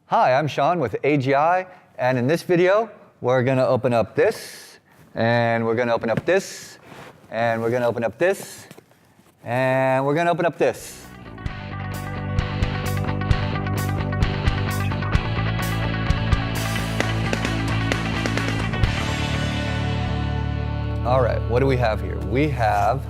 Hi, I'm Sean with AGI, and in this video, we're going to open up this, and we're going to open up this, and we're going to open up this, and we're going to open up this. All right, what do we have here? We have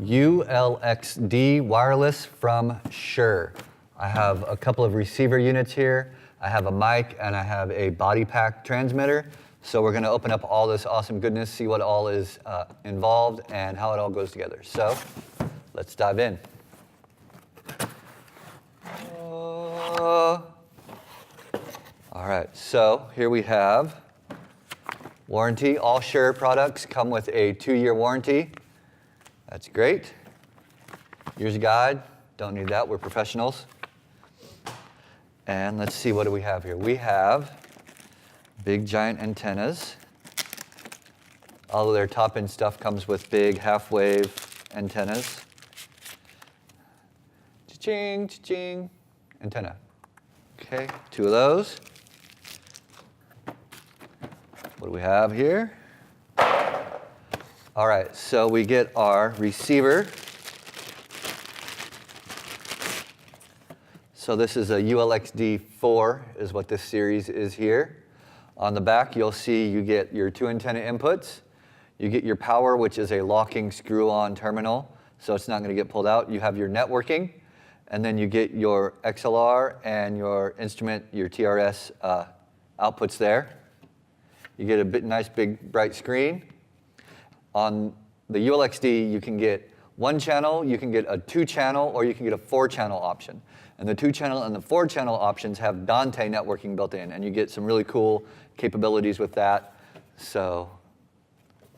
Ulx-D wireless from Shure. I have a couple of receiver units here. I have a mic and I have a body pack transmitter. So we're going to open up all this awesome goodness, see what all is involved and how it all goes together. So let's dive in. All right, so here we have warranty. All Shure products come with a 2-year warranty. That's great. Here's a guide. Don't need that, we're professionals. And let's see, what do we have here? We have big giant antennas. All of their top-end stuff comes with big half-wave antennas. Cha-ching, cha-ching, antenna. Okay, 2 of those. What do we have here? All right, so we get our receiver. So this is a Ulx-D 4 is what this series is here. On the back, you'll see you get your 2 antenna inputs. You get your power, which is a locking screw-on terminal, so it's not going to get pulled out. You have your networking, and then you get your XLR and your instrument, your TRS outputs there. You get a nice big bright screen. On the Ulx-D, you can get 1 channel, you can get a 2-channel, or you can get a 4-channel option. And the 2-channel and the 4-channel options have Dante networking built in, and you get some really cool capabilities with that. So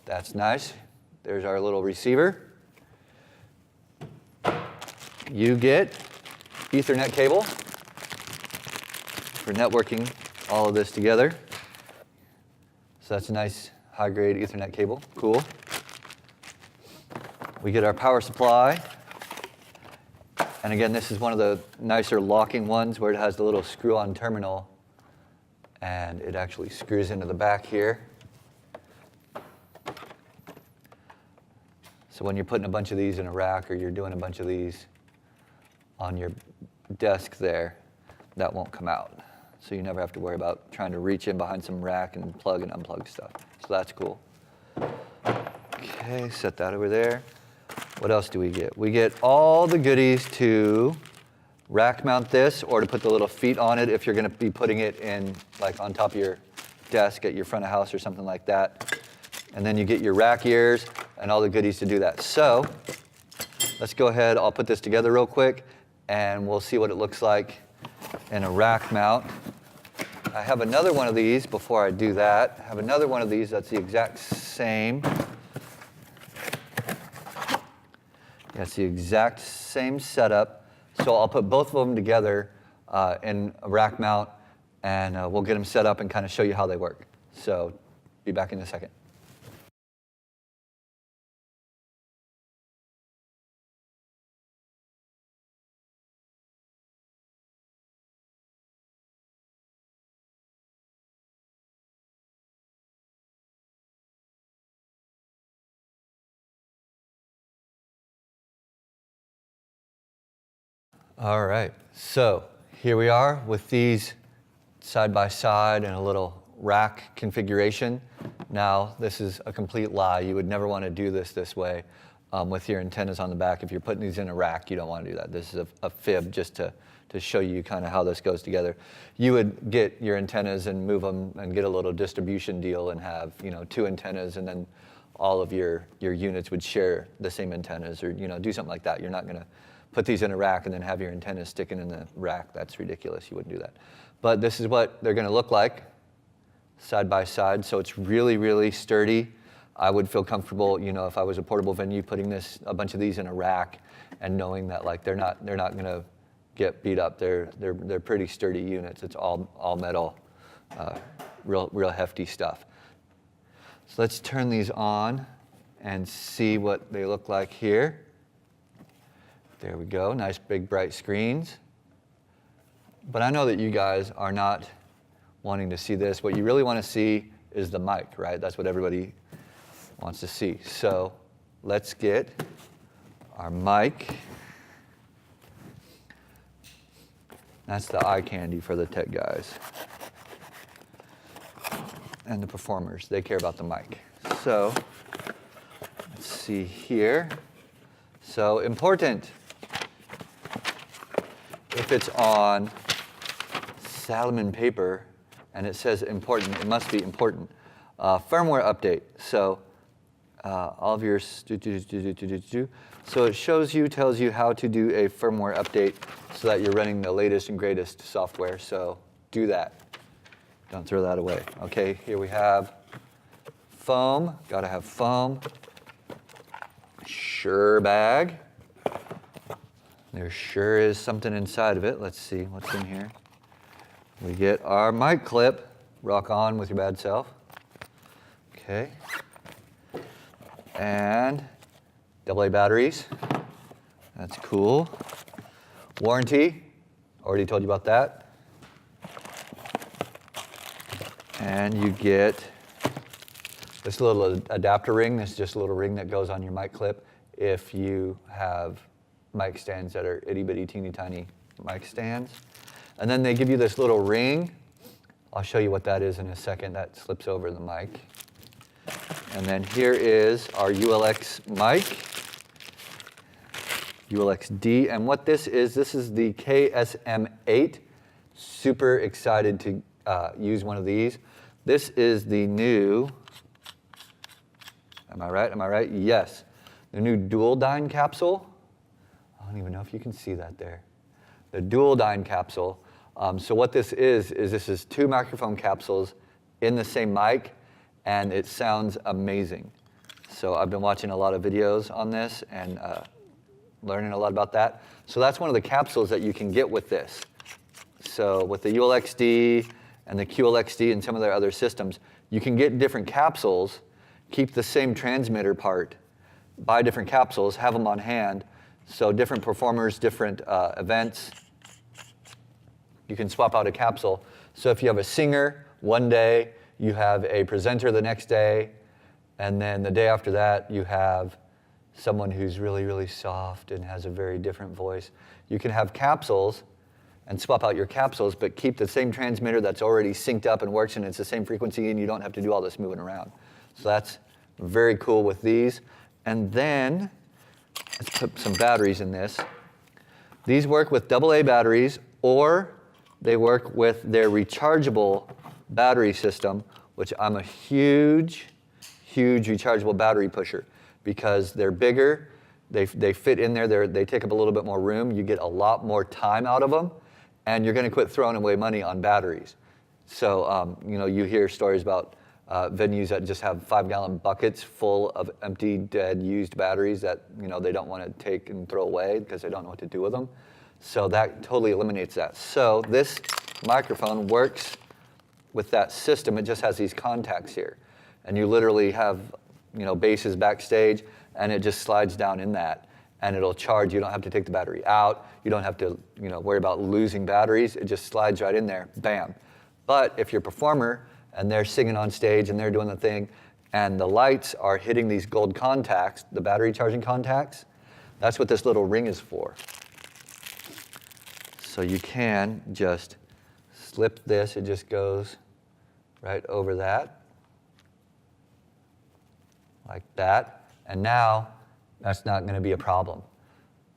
that's nice. There's our little receiver. You get Ethernet cable for networking all of this together. So that's a nice high-grade Ethernet cable. Cool. We get our power supply. And again, this is one of the nicer locking ones where it has the little screw-on terminal. And it actually screws into the back here. So when you're putting a bunch of these in a rack or you're doing a bunch of these on your desk there, that won't come out. So you never have to worry about trying to reach in behind some rack and plug and unplug stuff. So that's cool. Okay, set that over there. What else do we get? We get all the goodies to rack mount this or to put the little feet on it if you're going to be putting it in like on top of your desk at your front of house or something like that. And then you get your rack ears and all the goodies to do that. So let's go ahead. I'll put this together real quick and we'll see what it looks like in a rack mount. I have another one of these before I do that. I have another one of these that's the exact same. That's the exact same setup. So I'll put both of them together in a rack mount, and we'll get them set up and kind of show you how they work. So be back in a second. All right, so here we are with these side by side in a little rack configuration. Now, this is a complete lie. You would never want to do this way with your antennas on the back. If you're putting these in a rack, you don't want to do that. This is a fib just to show you kind of how this goes together. You would get your antennas and move them and get a little distribution deal and have 2 antennas and then all of your units would share the same antennas or do something like that. You're not going to put these in a rack and then have your antennas sticking in the rack. That's ridiculous. You wouldn't do that. But this is what they're going to look like side by side. So it's really, really sturdy. I would feel comfortable, if I was a portable venue, putting a bunch of these in a rack and knowing that like they're not going to get beat up. They're pretty sturdy units. It's all metal, real hefty stuff. So let's turn these on and see what they look like here. There we go, nice big bright screens. But I know that you guys are not wanting to see this. What you really want to see is the mic, right? That's what everybody wants to see. So let's get our mic. That's the eye candy for the tech guys and the performers. They care about the mic. So let's see here. So important. If it's on salmon paper and it says important, it must be important. Firmware update. So all of your so it shows you, tells you how to do a firmware update so that you're running the latest and greatest software. So do that. Don't throw that away. Okay, here we have foam. Got to have foam. Shure bag. There sure is something inside of it. Let's see what's in here. We get our mic clip. Rock on with your bad self. Okay. And AA batteries. That's cool. Warranty. Already told you about that. And you get this little adapter ring. This is just a little ring that goes on your mic clip if you have mic stands that are itty bitty teeny tiny mic stands. And then they give you this little ring. I'll show you what that is in a second. That slips over the mic. And then here is our ULX mic, Ulx-D. And what this is the KSM8. Super excited to use one of these. This is the new, am I right? Yes. The new dual dyne capsule. I don't even know if you can see that there. The dual dyne capsule. So what this is two microphone capsules in the same mic, and it sounds amazing. So I've been watching a lot of videos on this and learning a lot about that. So that's one of the capsules that you can get with this. So with the Ulx-D and the QLX-D and some of their other systems, you can get different capsules, keep the same transmitter part, buy different capsules, have them on hand. So different performers, different events, you can swap out a capsule. So if you have a singer one day, you have a presenter the next day, and then the day after that, you have someone who's really, really soft and has a very different voice. You can have capsules and swap out your capsules, but keep the same transmitter that's already synced up and works, and it's the same frequency, and you don't have to do all this moving around. So that's very cool with these. And then, let's put some batteries in this. These work with AA batteries, or they work with their rechargeable battery system, which I'm a huge, huge rechargeable battery pusher because they're bigger, they fit in there, they take up a little bit more room, you get a lot more time out of them, and you're gonna quit throwing away money on batteries. So, you hear stories about venues that just have 5-gallon buckets full of empty, dead, used batteries that they don't want to take and throw away because they don't know what to do with them. So that totally eliminates that. So this microphone works with that system. It just has these contacts here, and you literally have basses backstage, and it just slides down in that, and it'll charge. You don't have to take the battery out. You don't have to worry about losing batteries. It just slides right in there. Bam. But if you're a performer and they're singing on stage and they're doing the thing, and the lights are hitting these gold contacts, the battery charging contacts, that's what this little ring is for. So you can just slip this, it just goes right over that, like that, and now that's not going to be a problem.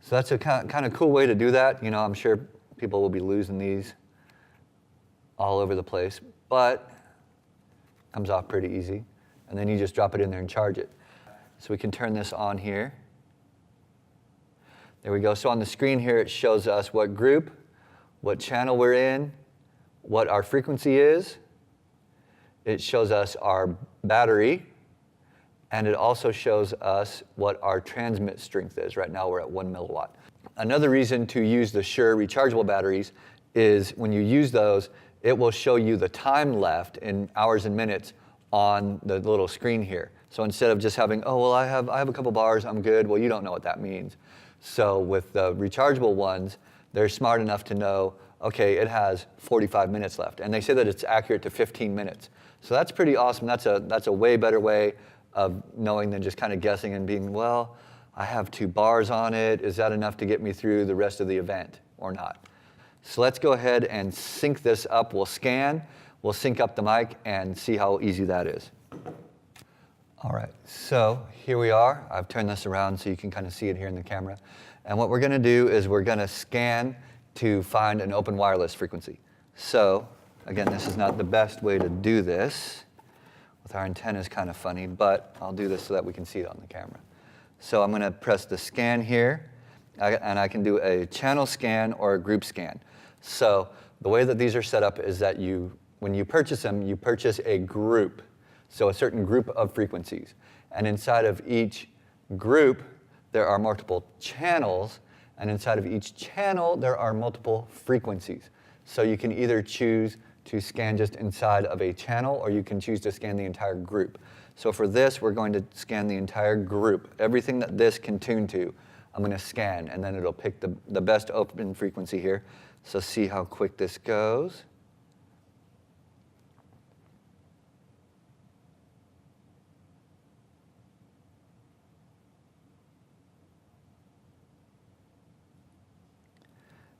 So that's a kind of cool way to do that. I'm sure people will be losing these all over the place, but comes off pretty easy. And then you just drop it in there and charge it. So we can turn this on here. There we go. So on the screen here, it shows us what group, what channel we're in, what our frequency is. It shows us our battery, and it also shows us what our transmit strength is. Right now we're at 1 milliwatt. Another reason to use the Shure rechargeable batteries is when you use those, it will show you the time left in hours and minutes on the little screen here. So instead of just having, oh, well, I have a couple bars, I'm good. Well, you don't know what that means. So with the rechargeable ones, they're smart enough to know, okay, it has 45 minutes left. And they say that it's accurate to 15 minutes. So that's pretty awesome. That's a way better way of knowing than just kind of guessing and being, well, I have 2 bars on it. Is that enough to get me through the rest of the event or not? So let's go ahead and sync this up. We'll scan, we'll sync up the mic, and see how easy that is. All right, so here we are. I've turned this around so you can kind of see it here in the camera. And what we're going to do is we're going to scan to find an open wireless frequency. So again, this is not the best way to do this. With our antennas kind of funny, but I'll do this so that we can see it on the camera. So I'm going to press the scan here, and I can do a channel scan or a group scan. So the way that these are set up is that when you purchase them, you purchase a group. So a certain group of frequencies. And inside of each group, there are multiple channels. And inside of each channel, there are multiple frequencies. So you can either choose to scan just inside of a channel, or you can choose to scan the entire group. So for this, we're going to scan the entire group. Everything that this can tune to, I'm going to scan. And then it'll pick the best open frequency here. So see how quick this goes.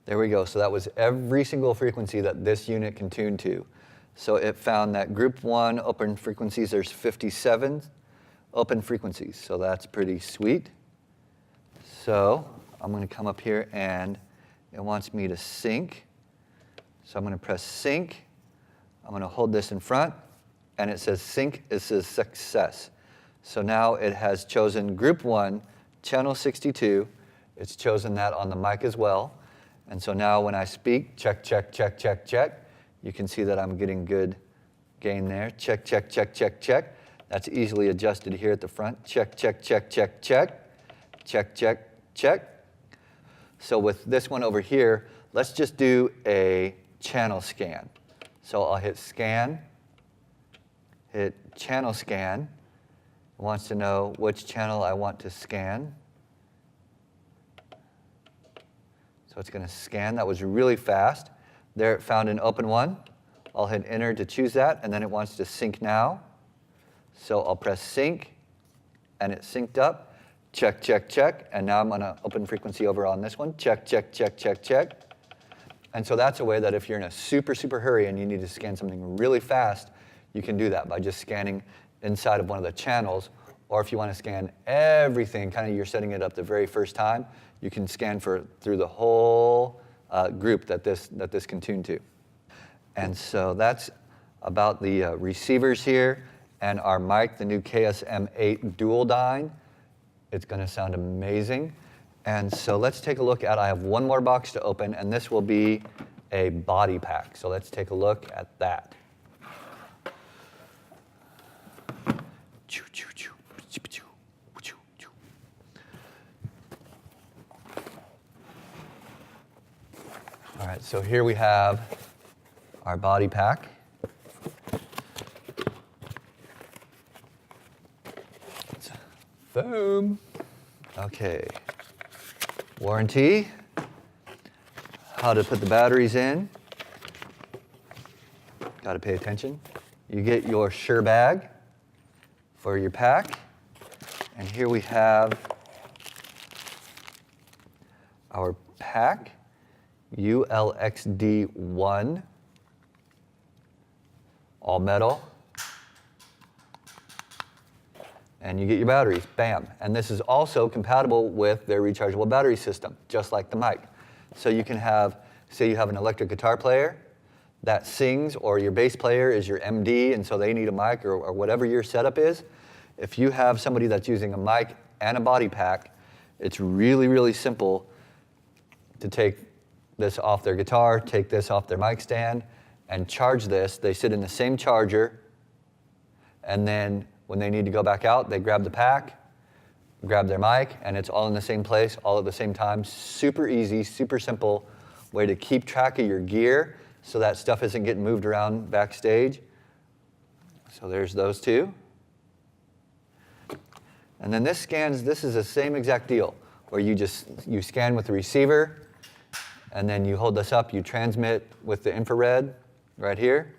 There we go. So that was every single frequency that this unit can tune to. So it found that group 1 open frequencies, there's 57 open frequencies. So that's pretty sweet. So I'm going to come up here and it wants me to sync. So I'm going to press sync. I'm going to hold this in front and it says sync. It says success. So now it has chosen group 1, channel 62. It's chosen that on the mic as well. And so now when I speak, check, check, check, check, check, you can see that I'm getting good gain there. Check, check, check, check, check. That's easily adjusted here at the front. Check, check, check, check, check. Check, check, check. So with this one over here, let's just do a channel scan. So I'll hit scan, hit channel scan. It wants to know which channel I want to scan. So it's going to scan. That was really fast. There it found an open one. I'll hit enter to choose that, and then it wants to sync now. So I'll press sync, and it synced up. Check, check, check. And now I'm on an open frequency over on this one. Check, check, check, check, check. And so that's a way that if you're in a super, super hurry and you need to scan something really fast, you can do that by just scanning inside of one of the channels. Or if you want to scan everything, kind of you're setting it up the very first time, you can scan through the whole group that this can tune to. And so that's about the receivers here and our mic, the new KSM8 dual dyne. It's going to sound amazing. And so let's take a look at, I have one more box to open, and this will be a body pack. So let's take a look at that. All right, so here we have our body pack. It's foam. Okay. Warranty. How to put the batteries in. Got to pay attention. You get your Shure bag for your pack. And here we have our pack, Ulx-D 1, all metal. And you get your batteries, bam. And this is also compatible with their rechargeable battery system, just like the mic. So you can have, say you have an electric guitar player that sings, or your bass player is your MD, and so they need a mic, or whatever your setup is. If you have somebody that's using a mic and a body pack, it's really, really simple to take this off their guitar, take this off their mic stand, and charge this. They sit in the same charger, and then when they need to go back out, they grab the pack, grab their mic, and it's all in the same place, all at the same time. Super easy, super simple way to keep track of your gear so that stuff isn't getting moved around backstage. So there's those two. And then this scans, this is the same exact deal, where you scan with the receiver, and then you hold this up, you transmit with the infrared right here,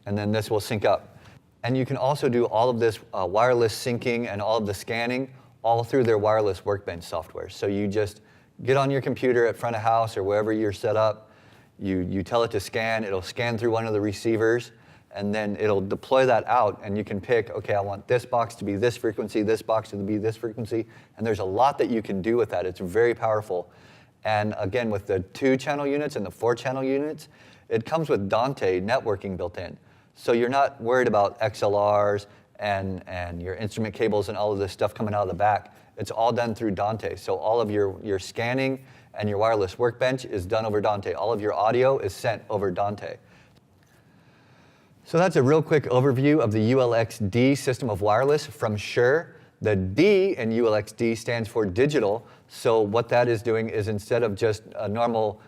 and then this will sync up. And you can also do all of this wireless syncing and all of the scanning all through their wireless workbench software. So you just get on your computer at front of house or wherever you're set up, you tell it to scan, it'll scan through one of the receivers, and then it'll deploy that out, and you can pick, okay, I want this box to be this frequency, this box to be this frequency, and there's a lot that you can do with that. It's very powerful. And again, with the 2-channel units and the 4-channel units, it comes with Dante networking built in. So you're not worried about XLRs and your instrument cables and all of this stuff coming out of the back. It's all done through Dante. So all of your scanning and your wireless workbench is done over Dante. All of your audio is sent over Dante. So that's a real quick overview of the Ulx-D system of wireless from Shure. The D in Ulx-D stands for digital. So what that is doing is instead of just a normal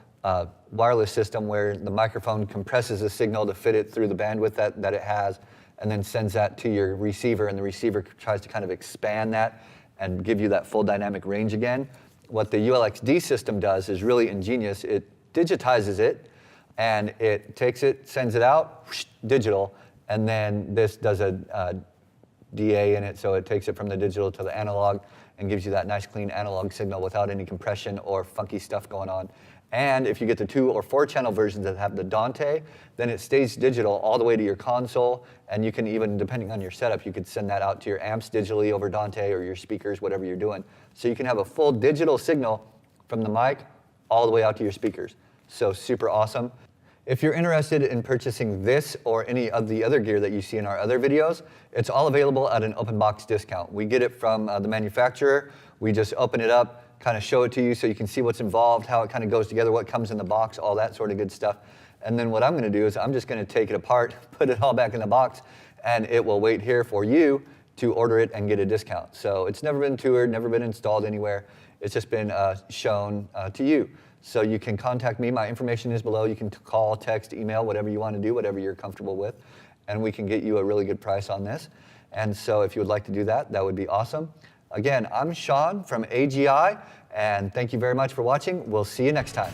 wireless system where the microphone compresses a signal to fit it through the bandwidth that it has and then sends that to your receiver, and the receiver tries to kind of expand that and give you that full dynamic range again. What the Ulx-D system does is really ingenious. It digitizes it, and it takes it, sends it out, whoosh, digital, and then this does a DA in it, so it takes it from the digital to the analog and gives you that nice clean analog signal without any compression or funky stuff going on. And if you get the 2 or 4-channel versions that have the Dante, then it stays digital all the way to your console, and you can even, depending on your setup, you could send that out to your amps digitally over Dante or your speakers, whatever you're doing. So you can have a full digital signal from the mic all the way out to your speakers. So super awesome. If you're interested in purchasing this or any of the other gear that you see in our other videos, it's all available at an open box discount. We get it from the manufacturer. We just open it up, kind of show it to you so you can see what's involved, how it kind of goes together, what comes in the box, all that sort of good stuff. And then what I'm going to do is I'm just going to take it apart, put it all back in the box, and it will wait here for you to order it and get a discount. So it's never been toured, never been installed anywhere. It's just been shown to you. So you can contact me. My information is below. You can call, text, email, whatever you want to do, whatever you're comfortable with, and we can get you a really good price on this. And so if you would like to do that, that would be awesome. Again, I'm Sean from AGI, and thank you very much for watching. We'll see you next time.